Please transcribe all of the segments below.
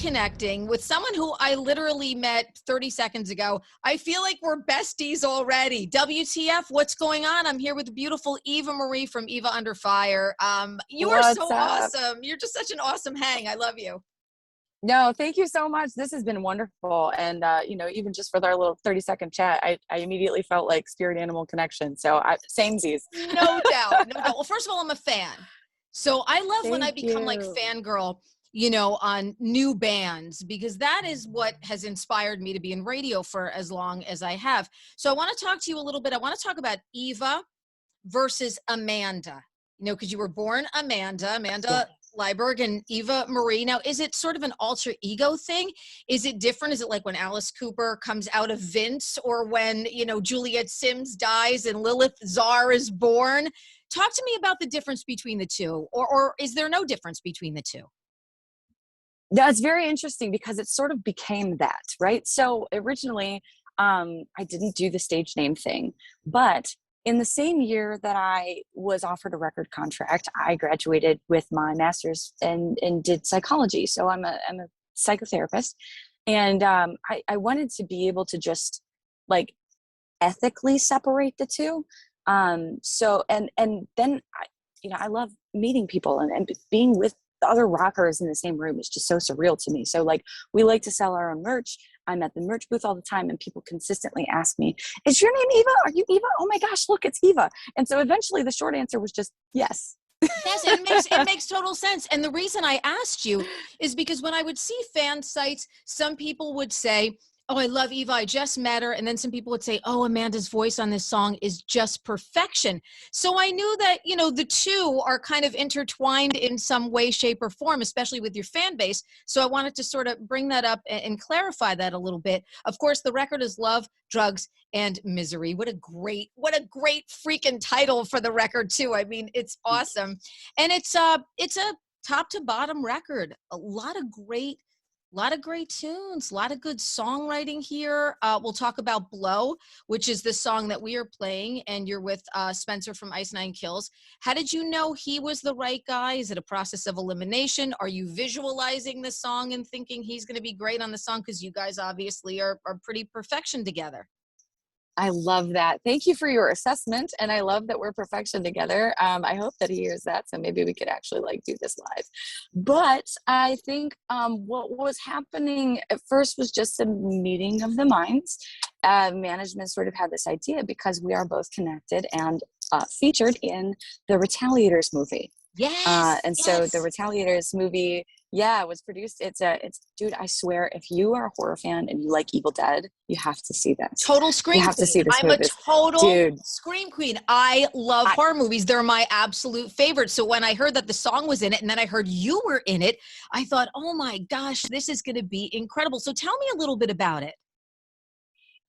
reconnecting with someone who I literally met 30 seconds ago. I feel like we're besties already. WTF, what's going on? I'm here with the beautiful Eva Marie from Eva Under Fire. You are so awesome. You're just such an awesome hang. I love you. No, thank you so much. This has been wonderful. And, even just for our little 30-second chat, I immediately felt like spirit animal connection. So samesies. No doubt. No doubt. Well, first of all, I'm a fan. So I love when I become like you. fangirl, on new bands, because that is what has inspired me to be in radio for as long as I have. So I want to talk to you a little bit. I want to talk about Eva versus Amanda, because you were born Amanda Yeah. Liebberg and Eva Marie. Now, is it sort of an alter ego thing? Is it different? Is it like when Alice Cooper comes out of Vince, or when, Juliet Sims dies and Lilith Czar is born? Talk to me about the difference between the two, or is there no difference between the two? That's very interesting because it sort of became that, right? So originally, I didn't do the stage name thing, but in the same year that I was offered a record contract, I graduated with my master's and did psychology. So I'm a psychotherapist, and I wanted to be able to just like ethically separate the two. So and then I love meeting people and being with the other rockers in the same room is just so surreal to me. So like, we like to sell our own merch. I'm at the merch booth all the time, and people consistently ask me, is your name Eva? Are you Eva? Oh my gosh, look, it's Eva. And so eventually the short answer was just yes. Yes, it makes total sense. And the reason I asked you is because when I would see fan sites, some people would say, oh, I love Eva, I just met her. And then some people would say, oh, Amanda's voice on this song is just perfection. So I knew that, the two are kind of intertwined in some way, shape, or form, especially with your fan base. So I wanted to sort of bring that up and clarify that a little bit. Of course, the record is Love, Drugs, and Misery. What a great freaking title for the record too. I mean, it's awesome. And it's a top to bottom record. A lot of great tunes, a lot of good songwriting here. We'll talk about Blow, which is the song that we are playing, and you're with Spencer from Ice Nine Kills. How did you know he was the right guy? Is it a process of elimination? Are you visualizing the song and thinking he's going to be great on the song? Because you guys obviously are pretty perfection together. I love that. Thank you for your assessment. And I love that we're perfection together. I hope that he hears that. So maybe we could actually do this live. But I think what was happening at first was just a meeting of the minds. Management sort of had this idea because we are both connected and featured in the Retaliators movie. Yes. So the Retaliators movie, it was produced. It's dude, I swear, if you are a horror fan and you like Evil Dead, you have to see this. Total scream You have queen. to see this I'm movie. a total scream queen. I love horror movies. They're my absolute favorite. So when I heard that the song was in it, and then I heard you were in it, I thought, oh my gosh, this is going to be incredible. So tell me a little bit about it.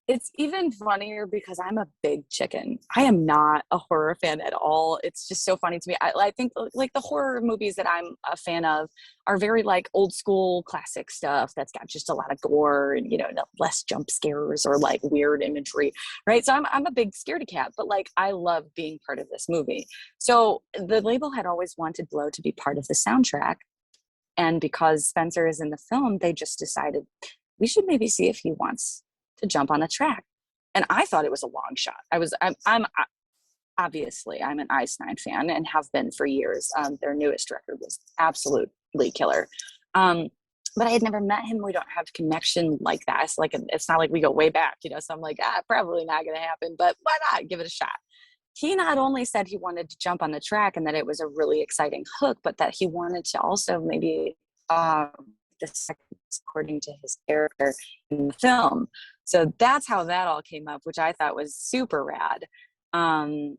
It's even funnier because I'm a big chicken. I am not a horror fan at all. It's just so funny to me. I think like the horror movies that I'm a fan of are very like old school classic stuff that's got just a lot of gore and, less jump scares or like weird imagery, right? So I'm a big scaredy cat, but like I love being part of this movie. So the label had always wanted Blow to be part of the soundtrack. And because Spencer is in the film, they just decided we should maybe see if he wants to jump on the track. And I thought it was a long shot. I'm obviously I'm an Ice Nine fan and have been for years. Their newest record was absolutely killer. But I had never met him. We don't have connection like that. It's not like we go way back, so I'm like, probably not going to happen, but why not give it a shot? He not only said he wanted to jump on the track and that it was a really exciting hook, but that he wanted to also maybe the second according to his character in the film. So that's how that all came up, which I thought was super rad. And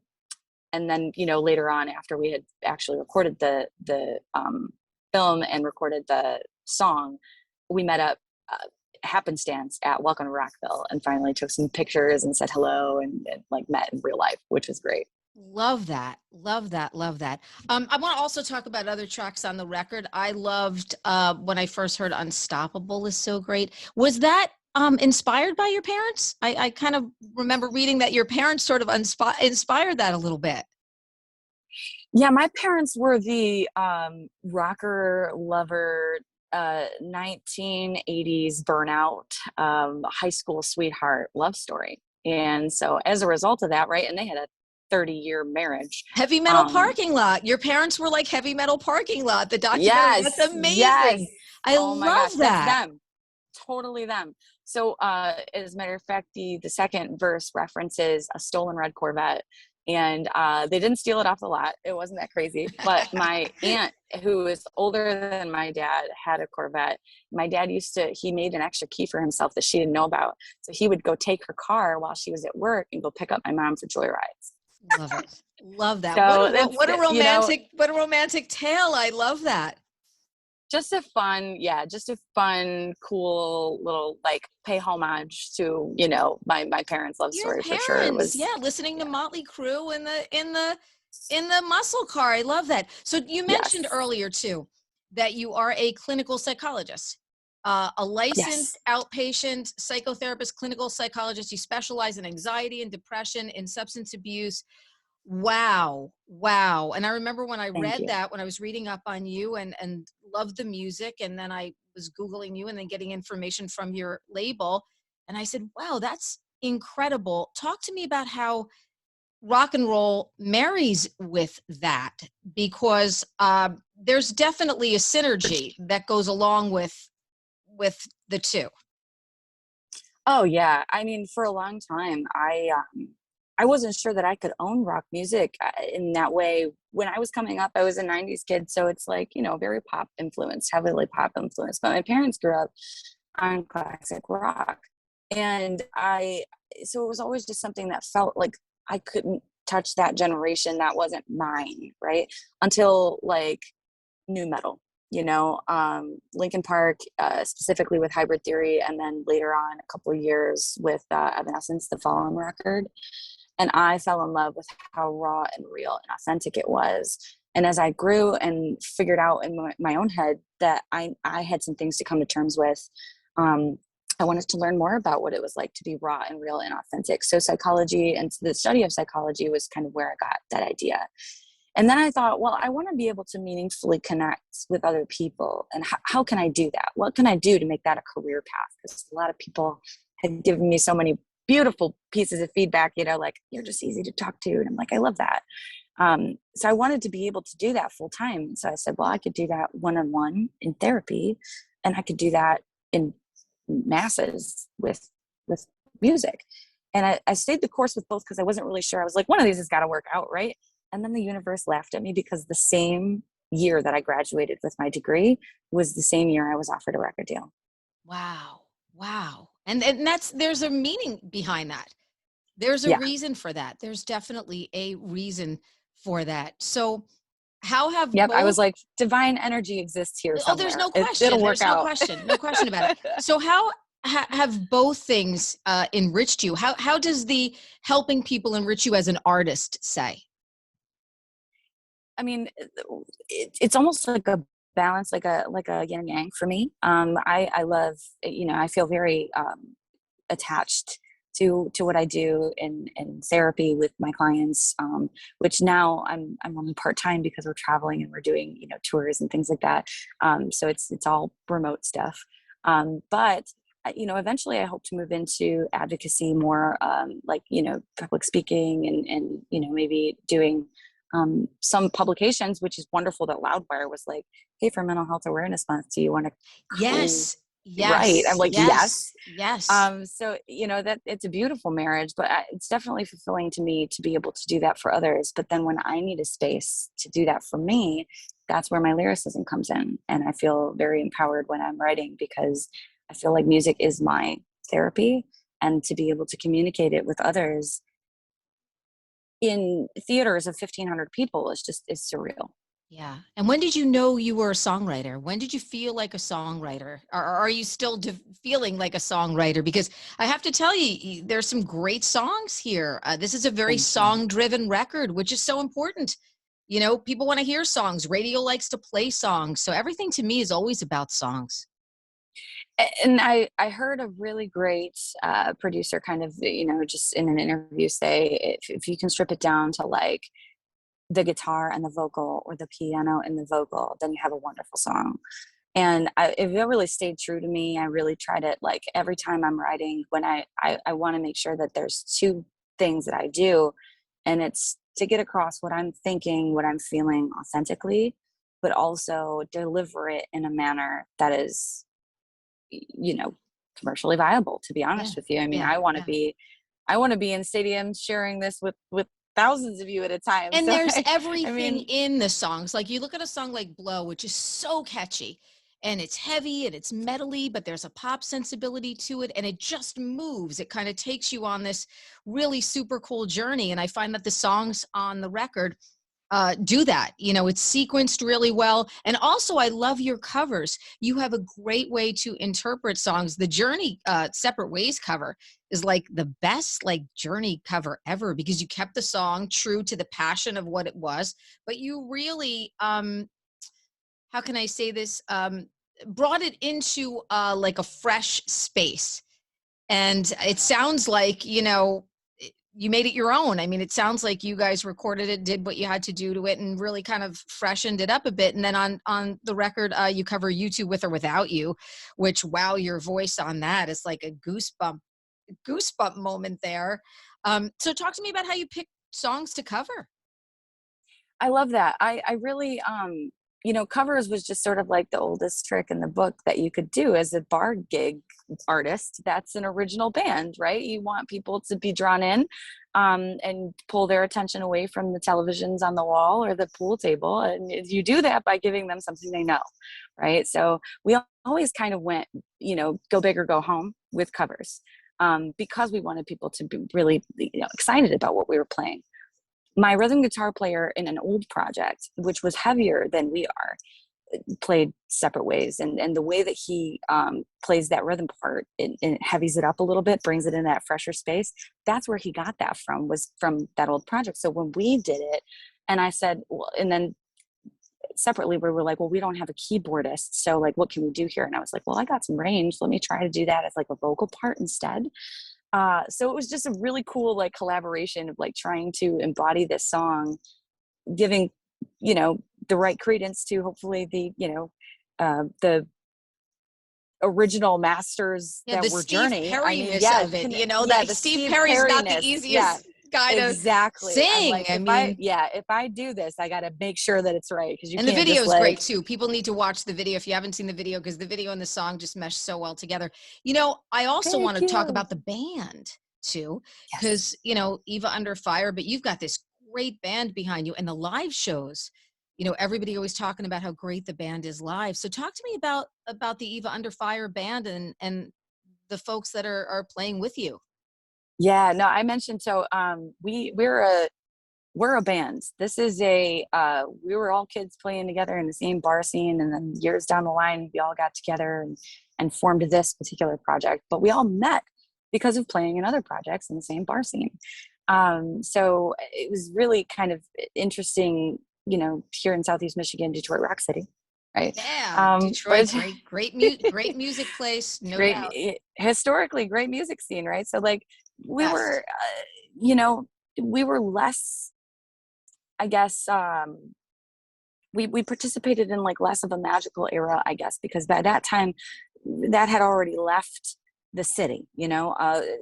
then, later on, after we had actually recorded the film and recorded the song, we met up happenstance at Welcome to Rockville and finally took some pictures and said hello and met in real life, which was great. Love that. I want to also talk about other tracks on the record. I loved when I first heard Unstoppable is so great. Was that inspired by your parents? I kind of remember reading that your parents sort of inspired that a little bit. Yeah, my parents were the rocker lover 1980s burnout, high school sweetheart love story. And so as a result of that, right, and they had a 30-year marriage. Heavy Metal Parking Lot. Your parents were like Heavy Metal Parking Lot, the documentary. Yes, That's yes. amazing. I Oh my gosh, love that's that. them. Totally them. So as a matter of fact, the second verse references a stolen red Corvette. And they didn't steal it off the lot. It wasn't that crazy. But my aunt, who is older than my dad, had a Corvette. My dad he made an extra key for himself that she didn't know about. So he would go take her car while she was at work and go pick up my mom for joyrides. Love it. Love that. So What a romantic tale. I love that. Just a fun, cool little like pay homage to, my parents' love Your story for sure. It parents, was, yeah, listening to Motley Crue in the muscle car. I love that. So you mentioned yes, earlier too that you are a clinical psychologist, a yes. licensed outpatient psychotherapist, clinical psychologist. You specialize in anxiety and depression, in substance abuse. Wow. Wow. And I remember when I Thank read you. that, when I was reading up on you and loved the music, and then I was Googling you and then getting information from your label. And I said, wow, that's incredible. Talk to me about how rock and roll marries with that, because there's definitely a synergy that goes along with the two. Oh yeah. I mean, for a long time, I wasn't sure that I could own rock music in that way. When I was coming up, I was a 90s kid. So it's like, very pop influenced, heavily pop influenced. But my parents grew up on classic rock. And so it was always just something that felt like I couldn't touch that generation. That wasn't mine, right? Until like new metal, Linkin Park, specifically with Hybrid Theory, and then later on a couple of years with Evanescence, the Fallen record. And I fell in love with how raw and real and authentic it was. And as I grew and figured out in my own head that I had some things to come to terms with, I wanted to learn more about what it was like to be raw and real and authentic. So psychology and the study of psychology was kind of where I got that idea. And then I thought, well, I want to be able to meaningfully connect with other people. And how can I do that? What can I do to make that a career path? Because a lot of people had given me so many beautiful pieces of feedback, like, you're just easy to talk to. And I'm like, I love that. So I wanted to be able to do that full time. So I said, well, I could do that one-on-one in therapy, and I could do that in masses with music. And I stayed the course with both because I wasn't really sure. I was like, one of these has got to work out, right? And then the universe laughed at me, because the same year that I graduated with my degree was the same year I was offered a record deal. Wow. Wow. And there's a meaning behind that. There's a Yeah. reason for that. There's definitely a reason for that. So how have Yep. I both, was like, divine energy exists here oh, there's somewhere. no question. It'll work There's no out. question. No question about it. So how have both things enriched you? How does the helping people enrich you as an artist, say? I mean, it's almost like a balance, like a yin and yang for me. I love, I feel very attached to what I do in therapy with my clients, which now I'm only part-time because we're traveling and we're doing, tours and things like that. So it's all remote stuff. But eventually I hope to move into advocacy more, like, public speaking and, maybe doing some publications, which is wonderful that Loudwire was like, hey, for Mental Health Awareness Month, do you want to Yes. right? I'm Yes. like, Yes. yes. Yes. So that it's a beautiful marriage, but it's definitely fulfilling to me to be able to do that for others. But then when I need a space to do that for me, that's where my lyricism comes in, and I feel very empowered when I'm writing, because I feel like music is my therapy, and to be able to communicate it with others in theaters of 1,500 people is surreal. Yeah. And when did you know you were a songwriter? When did you feel like a songwriter? Or are you still feeling like a songwriter? Because I have to tell you, there's some great songs here. This is a very Thank you. song-driven record, which is so important. People want to hear songs. Radio likes to play songs. So everything to me is always about songs. And I heard a really great producer kind of, just in an interview say, if you can strip it down to like the guitar and the vocal, or the piano and the vocal, then you have a wonderful song. And it really stayed true to me. I really try to, like, every time I'm writing, when I want to make sure that there's two things that I do, and it's to get across what I'm thinking, what I'm feeling authentically, but also deliver it in a manner that is, you know, commercially viable, to be Yeah. honest with you. I mean, Yeah. Yeah. I want to be in stadiums sharing this with thousands of you at a time. And So there's I everything mean, in the songs. Like you look at a song like Blow, which is so catchy and it's heavy and it's metally, but there's a pop sensibility to it and it just moves. It kind of takes you on this really super cool journey. And I find that the songs on the record do that. You know, it's sequenced really well. And also, I love your covers. You have a great way to interpret songs. The Journey Separate Ways cover is like the best like Journey cover ever because you kept the song true to the passion of what it was, but you really, how can I say this? Brought it into like a fresh space. And it sounds like, you know, you made it your own. I mean, it sounds like you guys recorded it, did what you had to do to it, and really kind of freshened it up a bit. And then on the record, you cover "You Two With or Without You," which, wow, your voice on that is like a goosebump moment there. So talk to me about how you pick songs to cover. I love that. I really, you know, covers was just sort of like the oldest trick in the book that you could do as a bar gig artist. That's an original band, right? You want people to be drawn in, and pull their attention away from the televisions on the wall or the pool table. And you do that by giving them something they know, right? So we always kind of went, you know, go big or go home with covers, because we wanted people to be really, you know, excited about what we were playing. My rhythm guitar player in an old project, which was heavier than we are, played Separate Ways, and the way that he plays that rhythm part, it heavies it up a little bit, brings it in that fresher space. That's where he got that from, was from that old project. So when we did it, and I said, well, and then separately we were like, well, we don't have a keyboardist, so like, what can we do here? And I was like, well, I got some range, let me try to do that as like a vocal part instead. So it was just a really cool like collaboration of like trying to embody this song, giving, you know, the right credence to hopefully the, you know, the original masters Yeah, that the were Steve Journey. I mean, Perry-ness yeah, of it, you know, yeah, like the Steve Steve Perry's not the Perry-ness. Yeah, easiest guy to exactly. I'm sing. like, I mean, if I do this, I got to make sure that it's right, because you and the can't video just is great like, too. People need to watch the video if you haven't seen the video because the video and the song just mesh so well together. You know, I also want thank to talk you. about the band too, Yes. because, you know, Eva Under Fire, but you've got this great band behind you and the live shows. You know, everybody always talking about how great the band is live. So talk to me about the Eva Under Fire band and the folks that are playing with you. Yeah, no, I mentioned, so we're a band. This is a we were all kids playing together in the same bar scene, and then years down the line we all got together and formed this particular project. But we all met because of playing in other projects in the same bar scene. So it was really kind of interesting, you know, here in Southeast Michigan, Detroit Rock City, right? Yeah, Detroit, But great music place, no great, doubt. historically great music scene, right? So like we Best. were, you know, we were less, I guess, we participated in like less of a magical era, I guess, because by that time that had already left the city, you know.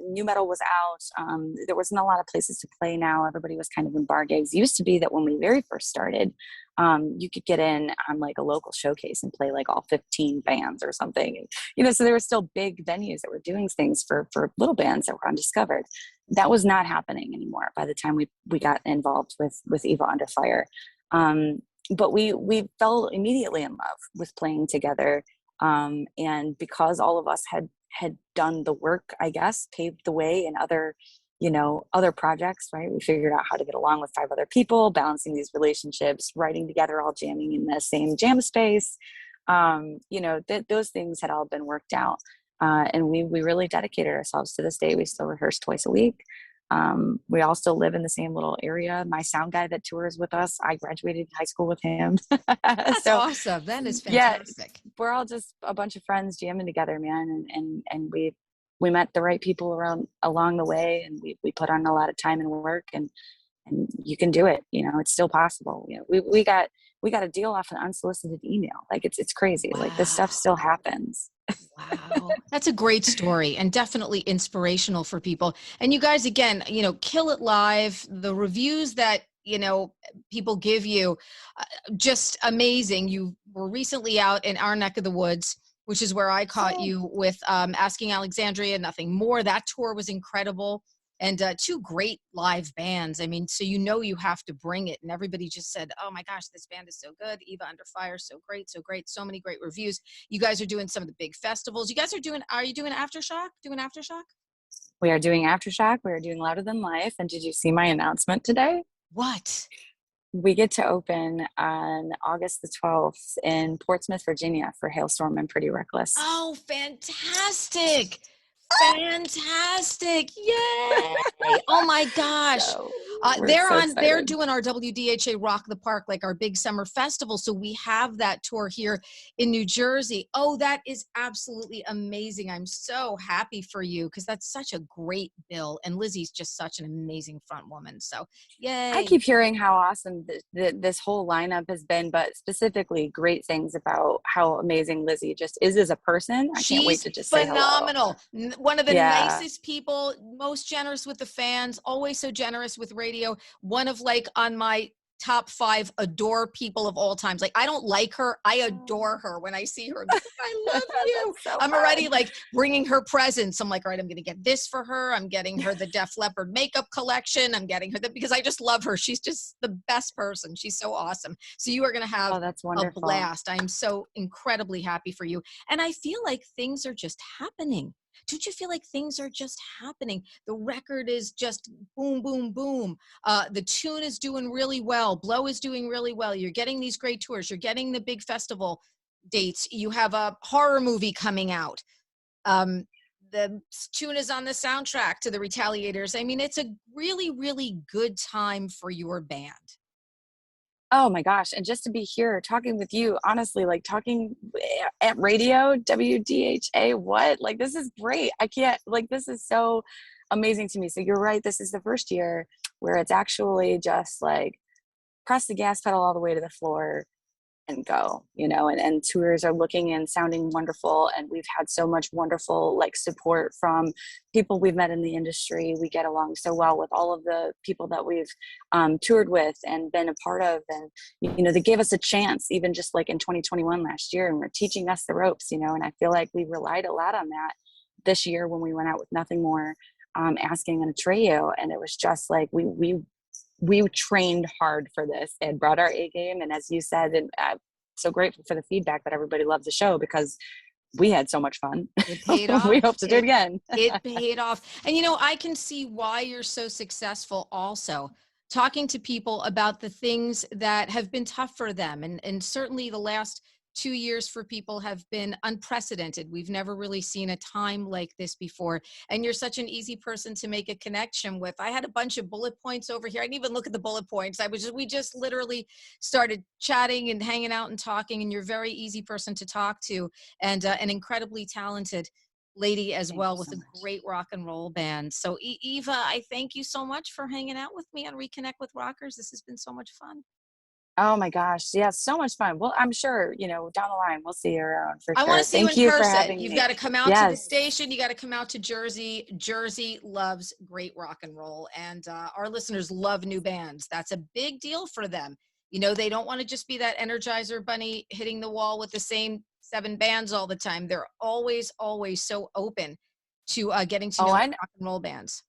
New metal was out. There wasn't a lot of places to play. Now everybody was kind of in bar gigs. It used to be that when we very first started, you could get in on like a local showcase and play like all 15 bands or something, and, you know, so there were still big venues that were doing things for little bands that were undiscovered. That was not happening anymore by the time we got involved with Eva Under Fire. um, but we fell immediately in love with playing together, and because all of us had done the work, I guess, paved the way in other, you know, other projects, right? We figured out how to get along with 5 other people, balancing these relationships, writing together, all jamming in the same jam space. You know, those things had all been worked out, and we really dedicated ourselves. To this day we still rehearse twice a week. We all still live in the same little area. My sound guy that tours with us, I graduated high school with him. That's So awesome. That is yeah, fantastic. we're all just a bunch of friends jamming together, man. And we met the right people around along the way, and we put on a lot of time and work, and you can do it. It's still possible. We got a deal off an unsolicited email. Like it's crazy. Wow. Like this stuff still happens. Wow. That's a great story and definitely inspirational for people. And you guys, again, kill it live. The reviews that, people give you, just amazing. You were recently out in our neck of the woods, which is where I caught you with Asking Alexandria, Nothing More. That tour was incredible. And two great live bands. I mean, so you have to bring it. And everybody just said, oh my gosh, this band is so good. Eva Under Fire, so great, so great. So many great reviews. You guys are doing some of the big festivals. Are you doing Aftershock? Doing Aftershock? We are doing Aftershock. We are doing Louder Than Life. And did you see my announcement today? What? We get to open on August the 12th in Portsmouth, Virginia for Hailstorm and Pretty Reckless. Oh, fantastic. Fantastic. Yay. Oh my gosh. So they're doing our WDHA Rock the Park, like our big summer festival. So we have that tour here in New Jersey. Oh, that is absolutely amazing. I'm so happy for you because that's such a great bill. And Lizzie's just such an amazing front woman. So yay. I keep hearing how awesome this whole lineup has been, but specifically great things about how amazing Lizzie just is as a person. I can't wait to just phenomenal. Say hello. One of the nicest people, most generous with the fans, always so generous with radio. One of on my top 5 adore people of all times. Like I don't like her. I adore her when I see her. I love you. So I'm already bringing her presents. I'm like, all right, I'm going to get this for her. I'm getting her the Def Leppard makeup collection. I'm getting her because I just love her. She's just the best person. She's so awesome. So you are going to have that's a blast. I'm so incredibly happy for you. And I feel like things are just happening. Don't you feel like things are just happening? The record is just boom, boom, boom. The tune is doing really well. Blow is doing really well. You're getting these great tours. You're getting the big festival dates. You have a horror movie coming out. The tune is on the soundtrack to the Retaliators. I mean, it's a really, really good time for your band. Oh my gosh. And just to be here talking with you, honestly, talking at radio, WDHA, what? This is great. I can't, this is so amazing to me. So you're right. This is the first year where it's actually just press the gas pedal all the way to the floor and go, and tours are looking and sounding wonderful. And we've had so much wonderful support from people we've met in the industry. We get along so well with all of the people that we've toured with and been a part of. And, they gave us a chance, even just in 2021 last year, and we're teaching us the ropes, and I feel like we relied a lot on that this year when we went out with Nothing More, Asking and Atreyu. And it was just we trained hard for this and brought our A game. And as you said, and I'm so grateful for the feedback that everybody loved the show because we had so much fun. It paid off. We hope to do it again. It paid off. And, I can see why you're so successful also. Talking to people about the things that have been tough for them. And certainly the last 2 years for people have been unprecedented. We've never really seen a time like this before. And you're such an easy person to make a connection with. I had a bunch of bullet points over here. I didn't even look at the bullet points. We just literally started chatting and hanging out and talking. And you're a very easy person to talk to and an incredibly talented lady as well with a great rock and roll band. So Eva, I thank you so much for hanging out with me on Reconnect with Rockers. This has been so much fun. Oh my gosh. Yeah. So much fun. Well, I'm sure, down the line, we'll see you around for sure. I want to see Thank you in for person. having You've me. got to come out to the station. You got to come out to Jersey. Jersey loves great rock and roll. And our listeners love new bands. That's a big deal for them. They don't want to just be that Energizer bunny hitting the wall with the same 7 bands all the time. They're always, always so open to getting to know rock and roll bands.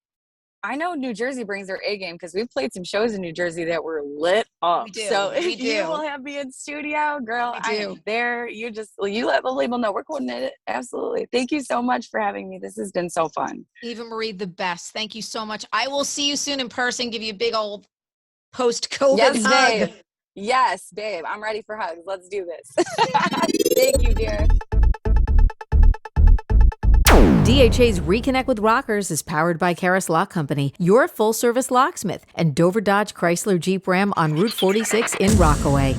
I know New Jersey brings their A game because we've played some shows in New Jersey that were lit up. We do. So if you will have me in studio, girl, I am there. You let the label know we're coordinated. Absolutely. Thank you so much for having me. This has been so fun. Eva Marie, the best. Thank you so much. I will see you soon in person. Give you a big old post-COVID hug. Babe. Yes, babe. I'm ready for hugs. Let's do this. Thank you, dear. DHA's Reconnect with Rockers is powered by Karis Lock Company, your full-service locksmith, and Dover Dodge Chrysler Jeep Ram on Route 46 in Rockaway.